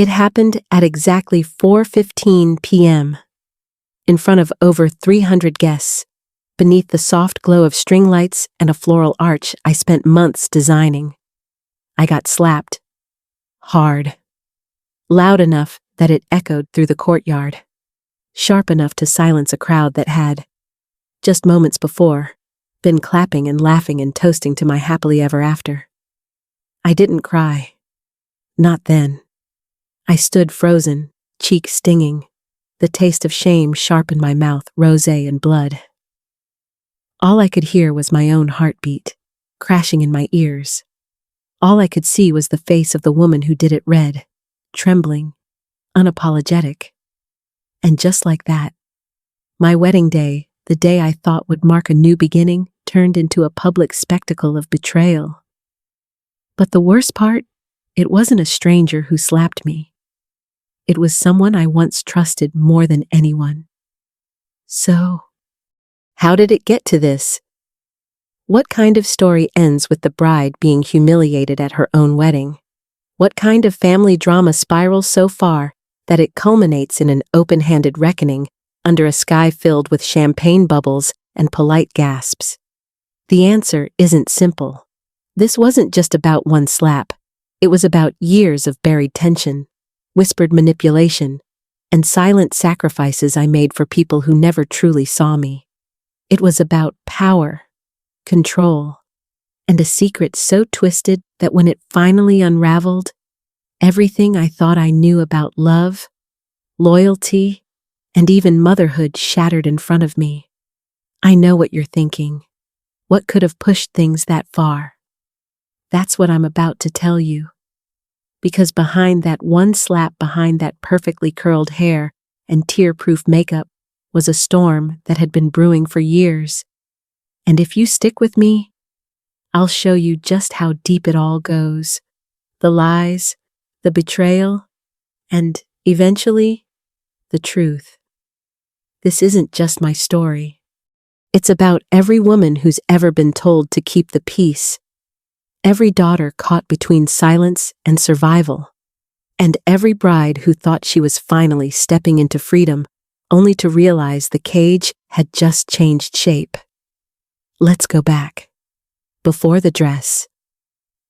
It happened at exactly 4:15 p.m. in front of over 300 guests, beneath the soft glow of string lights and a floral arch I spent months designing. I got slapped. Hard. Loud enough that it echoed through the courtyard. Sharp enough to silence a crowd that had, just moments before, been clapping and laughing and toasting to my happily ever after. I didn't cry. Not then. I stood frozen, cheek stinging, the taste of shame sharp in my mouth, rosé and blood. All I could hear was my own heartbeat, crashing in my ears. All I could see was the face of the woman who did it, red, trembling, unapologetic. And just like that, my wedding day, the day I thought would mark a new beginning, turned into a public spectacle of betrayal. But the worst part, it wasn't a stranger who slapped me. It was someone I once trusted more than anyone. So, how did it get to this? What kind of story ends with the bride being humiliated at her own wedding? What kind of family drama spirals so far that it culminates in an open-handed reckoning under a sky filled with champagne bubbles and polite gasps? The answer isn't simple. This wasn't just about one slap. It was about years of buried tension, whispered manipulation, and silent sacrifices I made for people who never truly saw me. It was about power, control, and a secret so twisted that when it finally unraveled, everything I thought I knew about love, loyalty, and even motherhood shattered in front of me. I know what you're thinking. What could have pushed things that far? That's what I'm about to tell you. Because behind that one slap, behind that perfectly curled hair and tear-proof makeup, was a storm that had been brewing for years. And if you stick with me, I'll show you just how deep it all goes. The lies, the betrayal, and, eventually, the truth. This isn't just my story. It's about every woman who's ever been told to keep the peace, every daughter caught between silence and survival, and every bride who thought she was finally stepping into freedom, only to realize the cage had just changed shape. Let's go back. Before the dress,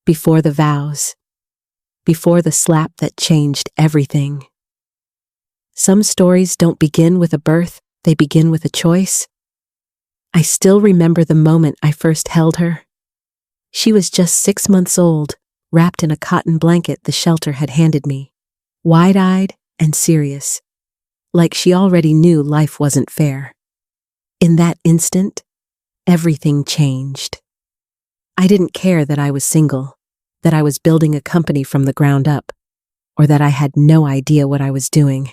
before the vows, before the slap that changed everything. Some stories don't begin with a birth, they begin with a choice. I still remember the moment I first held her. She was just 6 months old, wrapped in a cotton blanket the shelter had handed me, wide-eyed and serious, like she already knew life wasn't fair. In that instant, everything changed. I didn't care that I was single, that I was building a company from the ground up, or that I had no idea what I was doing.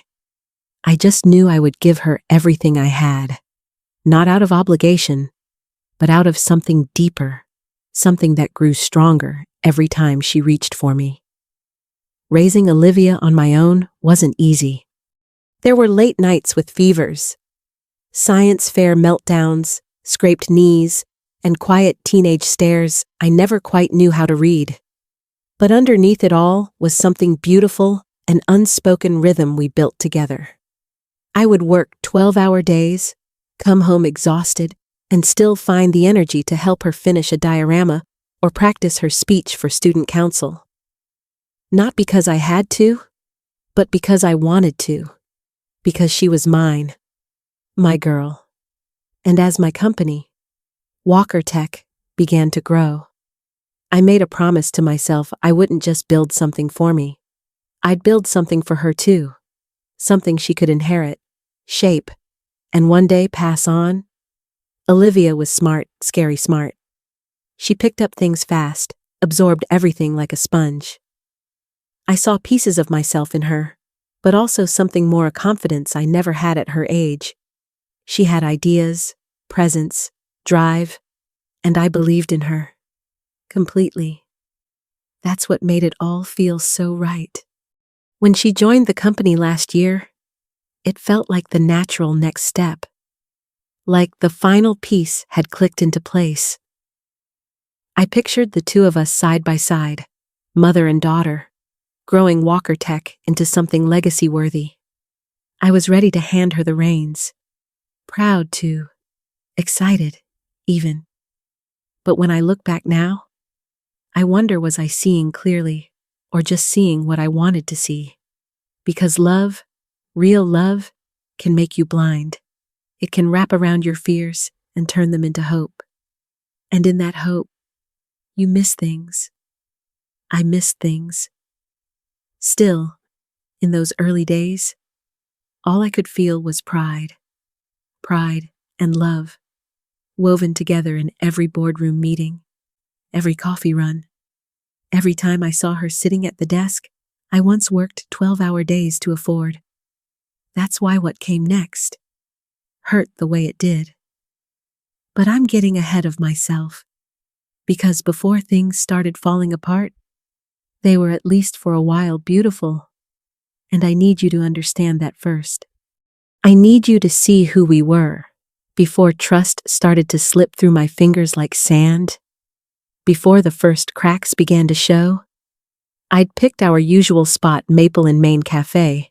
I just knew I would give her everything I had, not out of obligation, but out of something deeper, something that grew stronger every time she reached for me. Raising Olivia on my own wasn't easy. There were late nights with fevers, science fair meltdowns, scraped knees, and quiet teenage stares I never quite knew how to read. But underneath it all was something beautiful, an unspoken rhythm we built together. I would work 12-hour days, come home exhausted, and still find the energy to help her finish a diorama or practice her speech for student council. Not because I had to, but because I wanted to. Because she was mine, my girl. And as my company, Walker Tech, began to grow, I made a promise to myself I wouldn't just build something for me. I'd build something for her too. Something she could inherit, shape, and one day pass on. Olivia was smart, scary smart. She picked up things fast, absorbed everything like a sponge. I saw pieces of myself in her, but also something more, a confidence I never had at her age. She had ideas, presence, drive, and I believed in her. Completely. That's what made it all feel so right. When she joined the company last year, it felt like the natural next step. Like the final piece had clicked into place. I pictured the two of us side by side, mother and daughter, growing Walker Tech into something legacy-worthy. I was ready to hand her the reins, proud to, excited, even. But when I look back now, I wonder, was I seeing clearly, or just seeing what I wanted to see? Because love, real love, can make you blind. It can wrap around your fears and turn them into hope. And in that hope, you miss things. I missed things. Still, in those early days, all I could feel was pride and love, woven together in every boardroom meeting, every coffee run. Every time I saw her sitting at the desk I once worked 12-hour days to afford. That's why what came next hurt the way it did. But I'm getting ahead of myself, because before things started falling apart, they were at least for a while beautiful. And I need you to understand that first. I need you to see who we were, before trust started to slip through my fingers like sand, before the first cracks began to show. I'd picked our usual spot, Maple and Main Cafe,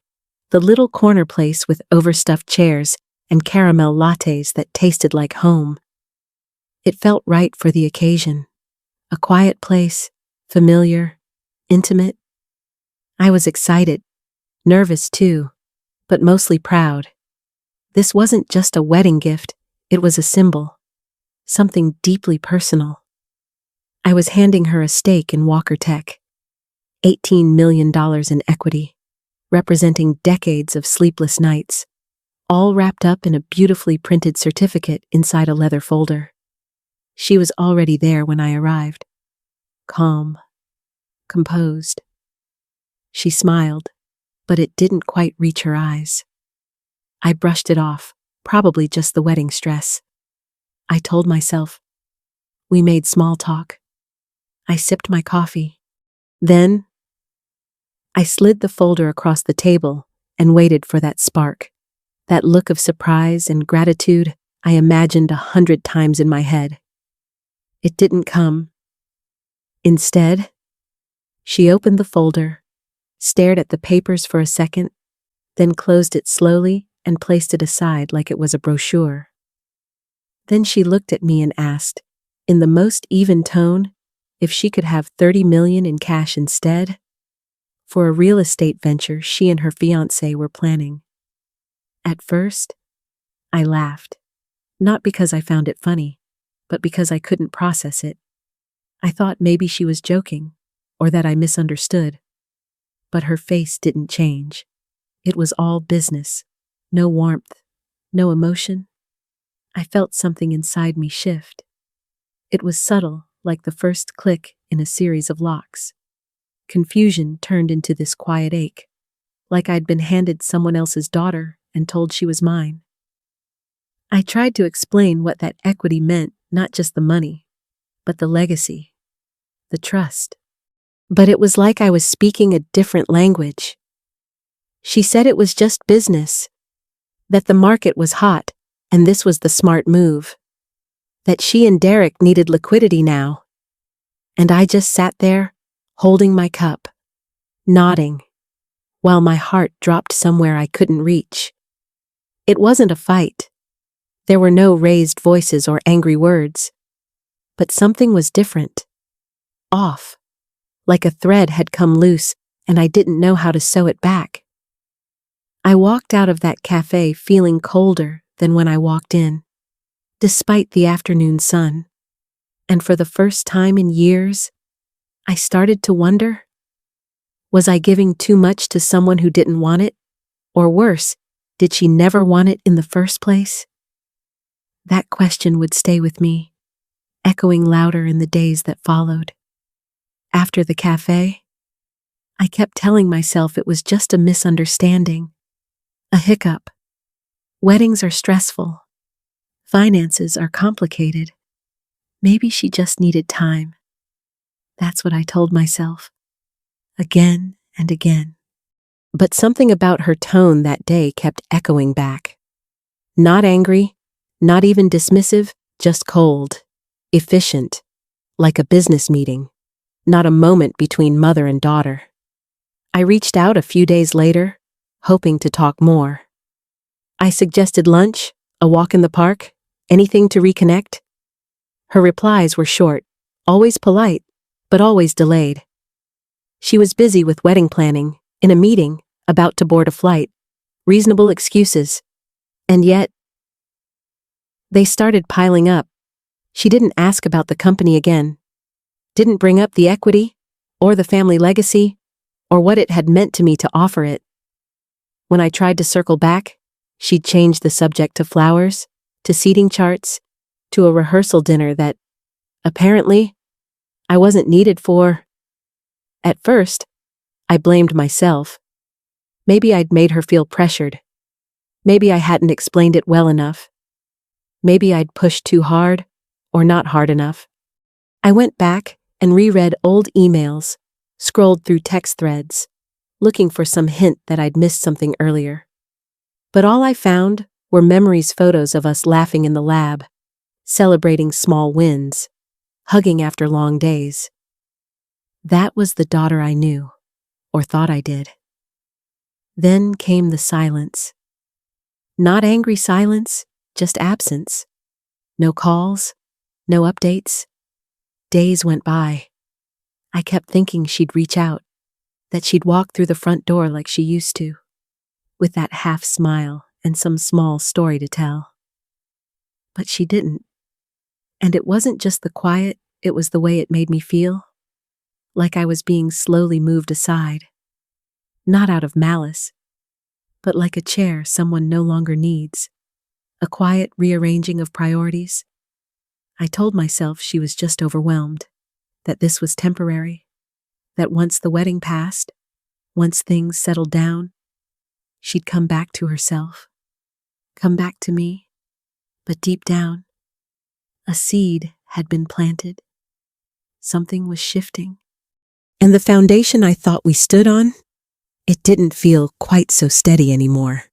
the little corner place with overstuffed chairs and caramel lattes that tasted like home. It felt right for the occasion. A quiet place, familiar, intimate. I was excited, nervous too, but mostly proud. This wasn't just a wedding gift, it was a symbol, something deeply personal. I was handing her a stake in Walker Tech, $18 million in equity, representing decades of sleepless nights, all wrapped up in a beautifully printed certificate inside a leather folder. She was already there when I arrived, calm, composed. She smiled, but it didn't quite reach her eyes. I brushed it off, probably just the wedding stress. I told myself. We made small talk. I sipped my coffee. Then, I slid the folder across the table and waited for that spark, that look of surprise and gratitude I imagined 100 times in my head. It didn't come. Instead, she opened the folder, stared at the papers for a second, then closed it slowly and placed it aside like it was a brochure. Then she looked at me and asked, in the most even tone, if she could have $30 million in cash instead, for a real estate venture she and her fiancé were planning. At first, I laughed, not because I found it funny, but because I couldn't process it. I thought maybe she was joking, or that I misunderstood. But her face didn't change. It was all business, no warmth, no emotion. I felt something inside me shift. It was subtle, like the first click in a series of locks. Confusion turned into this quiet ache, like I'd been handed someone else's daughter and told she was mine. I tried to explain what that equity meant, not just the money, but the legacy, the trust. But it was like I was speaking a different language. She said it was just business, that the market was hot, and this was the smart move, that she and Derek needed liquidity now. And I just sat there, holding my cup, nodding, while my heart dropped somewhere I couldn't reach. It wasn't a fight. There were no raised voices or angry words. But something was different. Off. Like a thread had come loose, and I didn't know how to sew it back. I walked out of that cafe feeling colder than when I walked in, despite the afternoon sun. And for the first time in years, I started to wonder, was I giving too much to someone who didn't want it? Or worse, did she never want it in the first place? That question would stay with me, echoing louder in the days that followed. After the cafe, I kept telling myself it was just a misunderstanding, a hiccup. Weddings are stressful. Finances are complicated. Maybe she just needed time. That's what I told myself, again and again. But something about her tone that day kept echoing back. Not angry, not even dismissive, just cold, efficient, like a business meeting, not a moment between mother and daughter. I reached out a few days later, hoping to talk more. I suggested lunch, a walk in the park, anything to reconnect. Her replies were short, always polite, but always delayed. She was busy with wedding planning, in a meeting, about to board a flight, reasonable excuses. And yet, they started piling up. She didn't ask about the company again, didn't bring up the equity, or the family legacy, or what it had meant to me to offer it. When I tried to circle back, she'd changed the subject to flowers, to seating charts, to a rehearsal dinner that, apparently, I wasn't needed for. At first, I blamed myself. Maybe I'd made her feel pressured. Maybe I hadn't explained it well enough. Maybe I'd pushed too hard, or not hard enough. I went back and reread old emails, scrolled through text threads, looking for some hint that I'd missed something earlier. But all I found were memories, photos of us laughing in the lab, celebrating small wins, hugging after long days. That was the daughter I knew, or thought I did. Then came the silence. Not angry silence, just absence. No calls, no updates. Days went by. I kept thinking she'd reach out, that she'd walk through the front door like she used to, with that half smile and some small story to tell. But she didn't. And it wasn't just the quiet, it was the way it made me feel. Like I was being slowly moved aside. Not out of malice, but like a chair someone no longer needs. A quiet rearranging of priorities. I told myself she was just overwhelmed, that this was temporary, that once the wedding passed, once things settled down, she'd come back to herself, come back to me. But deep down, a seed had been planted. Something was shifting. And the foundation I thought we stood on, it didn't feel quite so steady anymore.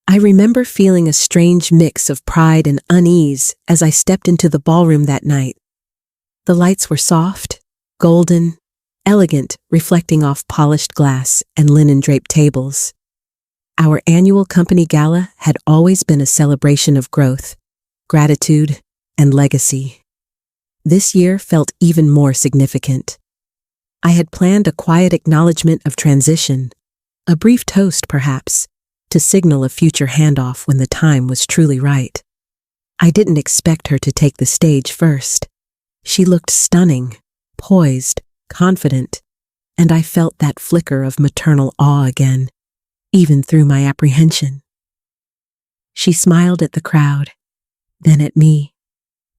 I remember feeling a strange mix of pride and unease as I stepped into the ballroom that night. The lights were soft, golden, elegant, reflecting off polished glass and linen-draped tables. Our annual company gala had always been a celebration of growth, gratitude, and legacy. This year felt even more significant. I had planned a quiet acknowledgement of transition, a brief toast perhaps, to signal a future handoff when the time was truly right. I didn't expect her to take the stage first. She looked stunning, poised, confident, and I felt that flicker of maternal awe again, even through my apprehension. She smiled at the crowd, then at me,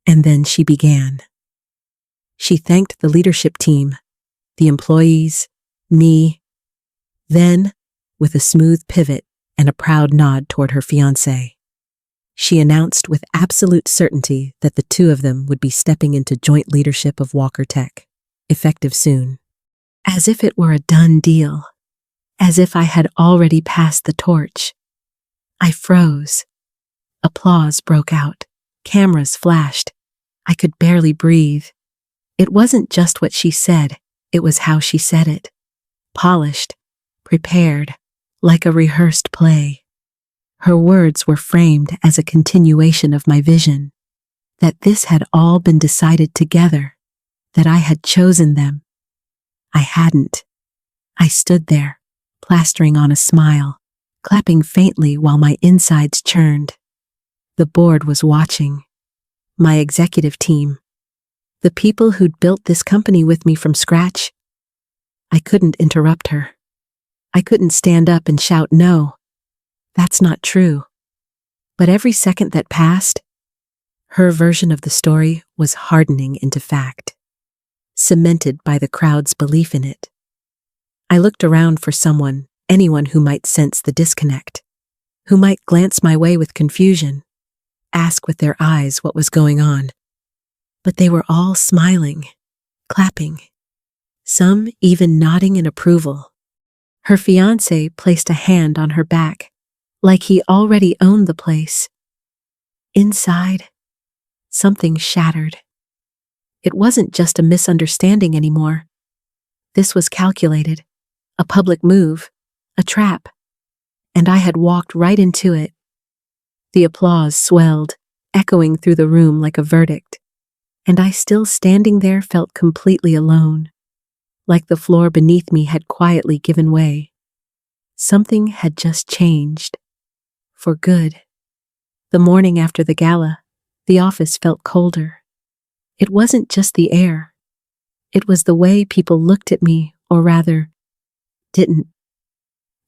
and then she began. She thanked the leadership team, the employees, me. Then, with a smooth pivot and a proud nod toward her fiancé, she announced with absolute certainty that the two of them would be stepping into joint leadership of Walker Tech, effective soon. As if it were a done deal, as if I had already passed the torch. I froze. Applause broke out. Cameras flashed. I could barely breathe. It wasn't just what she said, it was how she said it. Polished, prepared, like a rehearsed play. Her words were framed as a continuation of my vision, that this had all been decided together, that I had chosen them. I hadn't. I stood there, plastering on a smile, clapping faintly while my insides churned. The board was watching. My executive team. The people who'd built this company with me from scratch. I couldn't interrupt her. I couldn't stand up and shout, "No, that's not true." But every second that passed, her version of the story was hardening into fact, cemented by the crowd's belief in it. I looked around for someone, anyone who might sense the disconnect, who might glance my way with confusion, ask with their eyes what was going on. But they were all smiling, clapping, some even nodding in approval. Her fiancé placed a hand on her back, like he already owned the place. Inside, something shattered. It wasn't just a misunderstanding anymore. This was calculated, A public move, a trap, and I had walked right into it. The applause swelled, echoing through the room like a verdict, and I, still standing there, felt completely alone, like the floor beneath me had quietly given way. Something had just changed. For good. The morning after the gala, the office felt colder. It wasn't just the air. It was the way people looked at me, or rather, didn't.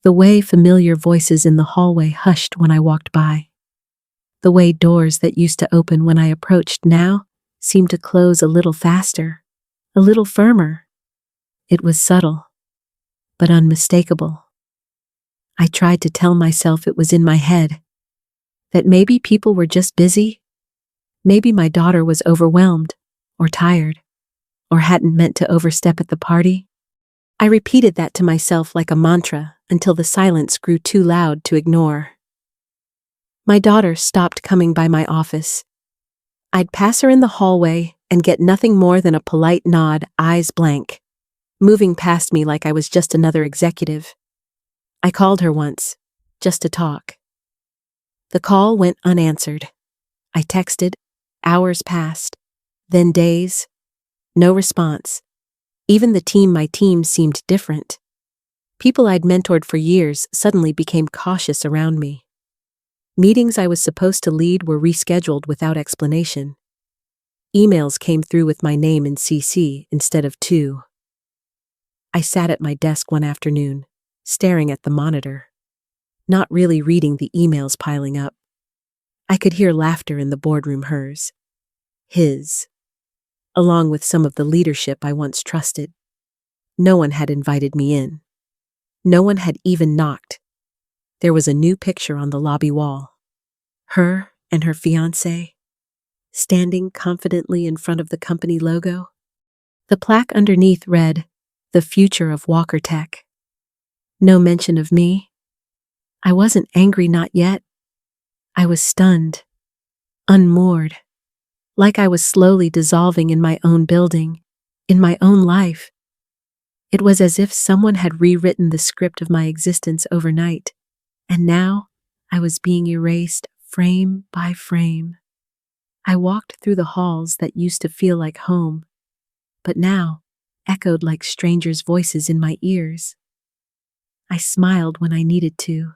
The way familiar voices in the hallway hushed when I walked by. The way doors that used to open when I approached now seemed to close a little faster, a little firmer. It was subtle, but unmistakable. I tried to tell myself it was in my head, that maybe people were just busy, maybe my daughter was overwhelmed, or tired, or hadn't meant to overstep at the party. I repeated that to myself like a mantra until the silence grew too loud to ignore. My daughter stopped coming by my office. I'd pass her in the hallway and get nothing more than a polite nod, eyes blank, moving past me like I was just another executive. I called her once, just to talk. The call went unanswered. I texted, hours passed, then days, no response. Even my team seemed different. People I'd mentored for years suddenly became cautious around me. Meetings I was supposed to lead were rescheduled without explanation. Emails came through with my name in CC instead of to. I sat at my desk one afternoon, staring at the monitor, not really reading the emails piling up. I could hear laughter in the boardroom, his, along with some of the leadership I once trusted. No one had invited me in. No one had even knocked. There was a new picture on the lobby wall. Her and her fiancé, standing confidently in front of the company logo. The plaque underneath read, "The Future of Walker Tech." No mention of me. I wasn't angry, not yet. I was stunned, unmoored, like I was slowly dissolving in my own building, in my own life. It was as if someone had rewritten the script of my existence overnight, and now I was being erased frame by frame. I walked through the halls that used to feel like home, but now echoed like strangers' voices in my ears. I smiled when I needed to.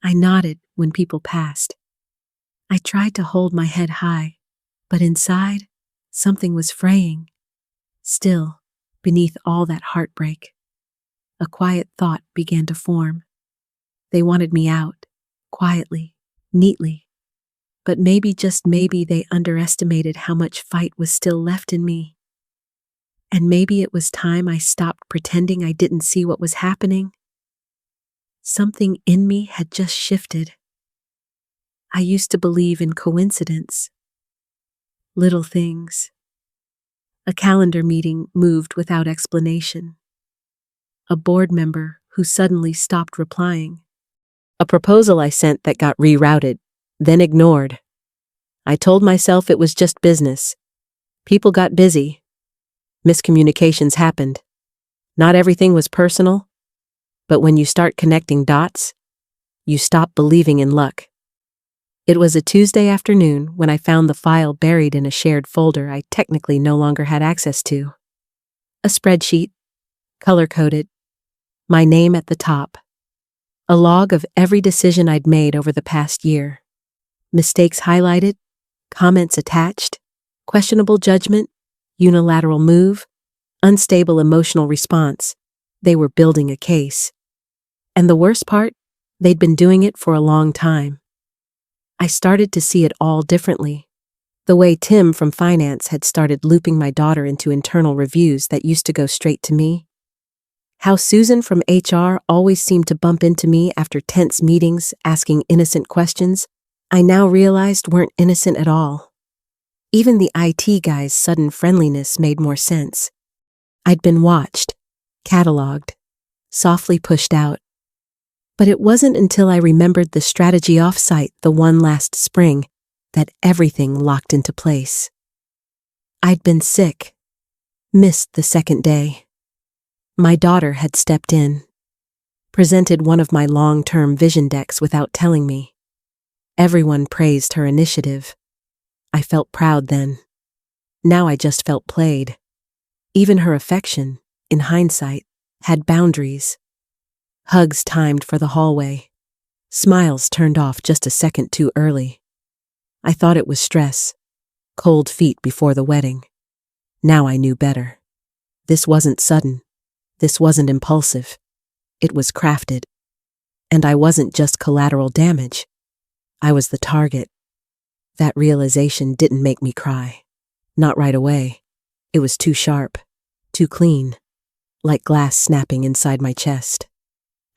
I nodded when people passed. I tried to hold my head high, but inside, something was fraying. Still, beneath all that heartbreak, a quiet thought began to form. They wanted me out, quietly, neatly. But maybe, just maybe, they underestimated how much fight was still left in me. And maybe it was time I stopped pretending I didn't see what was happening. Something in me had just shifted. I used to believe in coincidence. Little things. A calendar meeting moved without explanation. A board member who suddenly stopped replying. A proposal I sent that got rerouted, then ignored. I told myself it was just business. People got busy. Miscommunications happened. Not everything was personal, but when you start connecting dots, you stop believing in luck. It was a Tuesday afternoon when I found the file buried in a shared folder I technically no longer had access to. A spreadsheet, color-coded, my name at the top. A log of every decision I'd made over the past year. Mistakes highlighted, comments attached, questionable judgment, unilateral move, unstable emotional response. They were building a case. And the worst part, they'd been doing it for a long time. I started to see it all differently. The way Tim from finance had started looping my daughter into internal reviews that used to go straight to me. How Susan from HR always seemed to bump into me after tense meetings asking innocent questions I now realized weren't innocent at all. Even the IT guy's sudden friendliness made more sense. I'd been watched, cataloged, softly pushed out. But it wasn't until I remembered the strategy offsite the one last spring that everything locked into place. I'd been sick, missed the second day. My daughter had stepped in, presented one of my long-term vision decks without telling me. Everyone praised her initiative. I felt proud then. Now I just felt played. Even her affection, in hindsight, had boundaries. Hugs timed for the hallway. Smiles turned off just a second too early. I thought it was stress. Cold feet before the wedding. Now I knew better. This wasn't sudden. This wasn't impulsive. It was crafted. And I wasn't just collateral damage. I was the target. That realization didn't make me cry. Not right away. It was too sharp, too clean, like glass snapping inside my chest.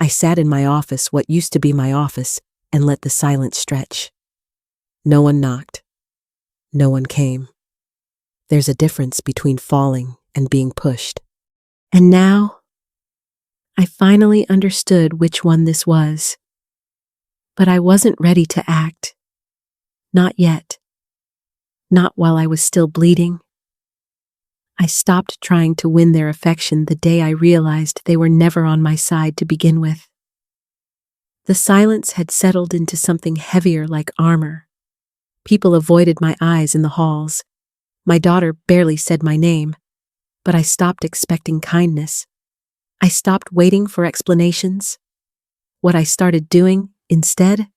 I sat in my office, what used to be my office, and let the silence stretch. No one knocked. No one came. There's a difference between falling and being pushed. And now, I finally understood which one this was. But I wasn't ready to act. Not yet. Not while I was still bleeding. I stopped trying to win their affection the day I realized they were never on my side to begin with. The silence had settled into something heavier like armor. People avoided my eyes in the halls. My daughter barely said my name, but I stopped expecting kindness. I stopped waiting for explanations. What I started doing, instead,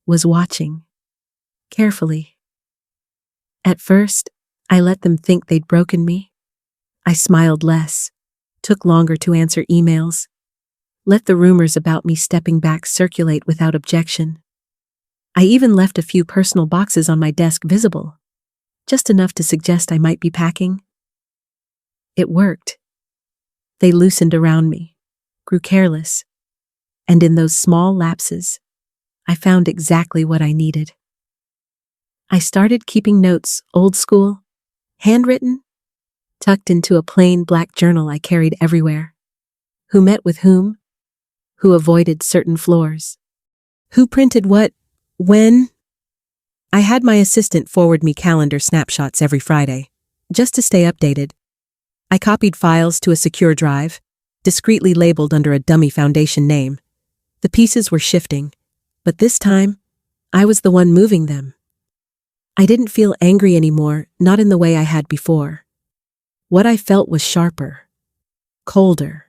was watching. Carefully. At first, I let them think they'd broken me. I smiled less, took longer to answer emails, let the rumors about me stepping back circulate without objection. I even left a few personal boxes on my desk visible, just enough to suggest I might be packing. It worked. They loosened around me, grew careless, and in those small lapses, I found exactly what I needed. I started keeping notes, old school, handwritten, tucked into a plain black journal I carried everywhere. Who met with whom? Who avoided certain floors? Who printed what? When? I had my assistant forward me calendar snapshots every Friday, just to stay updated. I copied files to a secure drive, discreetly labeled under a dummy foundation name. The pieces were shifting, but this time, I was the one moving them. I didn't feel angry anymore, not in the way I had before. What I felt was sharper, colder.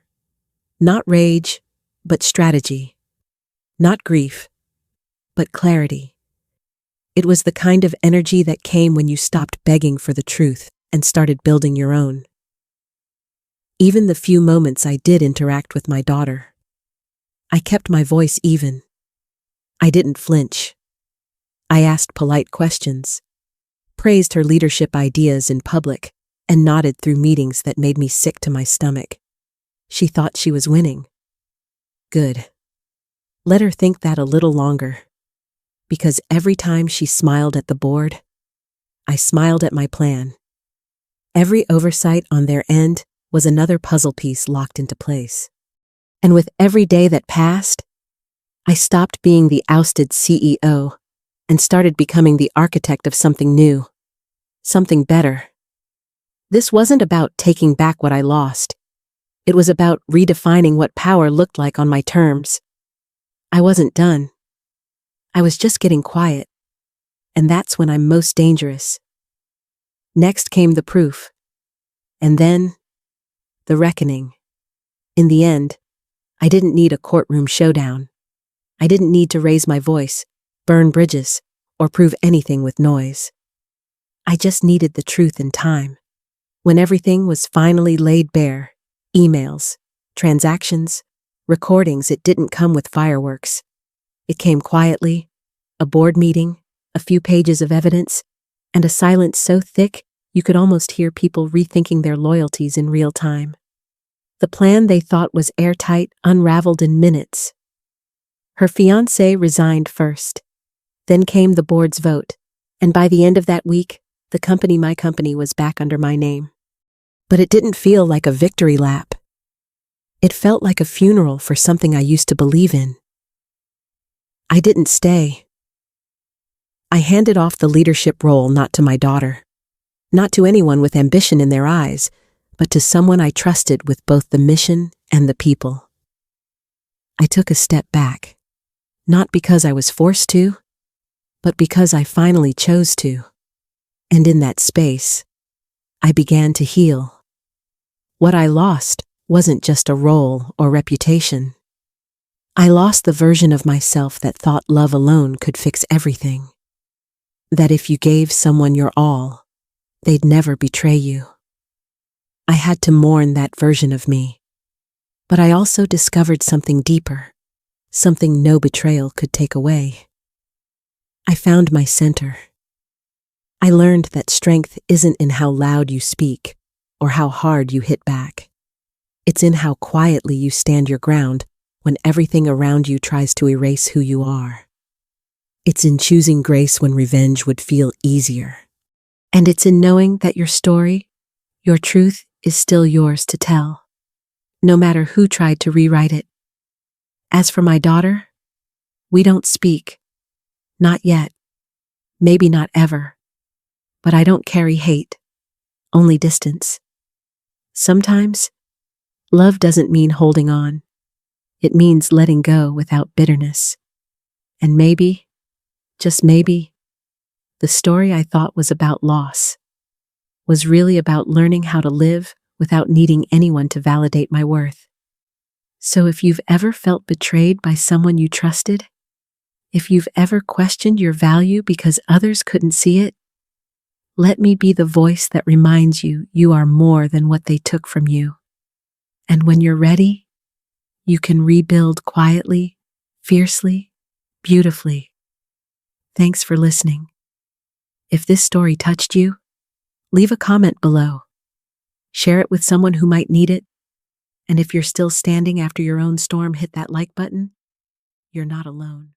Not rage, but strategy. Not grief, but clarity. It was the kind of energy that came when you stopped begging for the truth and started building your own. Even the few moments I did interact with my daughter, I kept my voice even. I didn't flinch. I asked polite questions, praised her leadership ideas in public, and nodded through meetings that made me sick to my stomach. She thought she was winning. Good. Let her think that a little longer. Because every time she smiled at the board, I smiled at my plan. Every oversight on their end was another puzzle piece locked into place. And with every day that passed, I stopped being the ousted CEO and started becoming the architect of something new, something better. This wasn't about taking back what I lost. It was about redefining what power looked like on my terms. I wasn't done. I was just getting quiet. And that's when I'm most dangerous. Next came the proof. And then, the reckoning. In the end, I didn't need a courtroom showdown. I didn't need to raise my voice, burn bridges, or prove anything with noise. I just needed the truth in time. When everything was finally laid bare, emails, transactions, recordings, it didn't come with fireworks. It came quietly, a board meeting, a few pages of evidence, and a silence so thick you could almost hear people rethinking their loyalties in real time. The plan they thought was airtight unraveled in minutes. Her fiancé resigned first. Then came the board's vote, and by the end of that week, my company was back under my name. But it didn't feel like a victory lap. It felt like a funeral for something I used to believe in. I didn't stay. I handed off the leadership role not to my daughter, not to anyone with ambition in their eyes, but to someone I trusted with both the mission and the people. I took a step back, not because I was forced to, but because I finally chose to. And in that space, I began to heal. What I lost wasn't just a role or reputation. I lost the version of myself that thought love alone could fix everything. That if you gave someone your all, they'd never betray you. I had to mourn that version of me. But I also discovered something deeper, something no betrayal could take away. I found my center. I learned that strength isn't in how loud you speak or how hard you hit back. It's in how quietly you stand your ground when everything around you tries to erase who you are. It's in choosing grace when revenge would feel easier. And it's in knowing that your story, your truth, is still yours to tell, no matter who tried to rewrite it. As for my daughter, we don't speak. Not yet. Maybe not ever. But I don't carry hate, only distance. Sometimes, love doesn't mean holding on. It means letting go without bitterness. And maybe, just maybe, the story I thought was about loss was really about learning how to live without needing anyone to validate my worth. So if you've ever felt betrayed by someone you trusted, if you've ever questioned your value because others couldn't see it, let me be the voice that reminds you you are more than what they took from you. And when you're ready, you can rebuild quietly, fiercely, beautifully. Thanks for listening. If this story touched you, leave a comment below. Share it with someone who might need it. And if you're still standing after your own storm, hit that like button. You're not alone.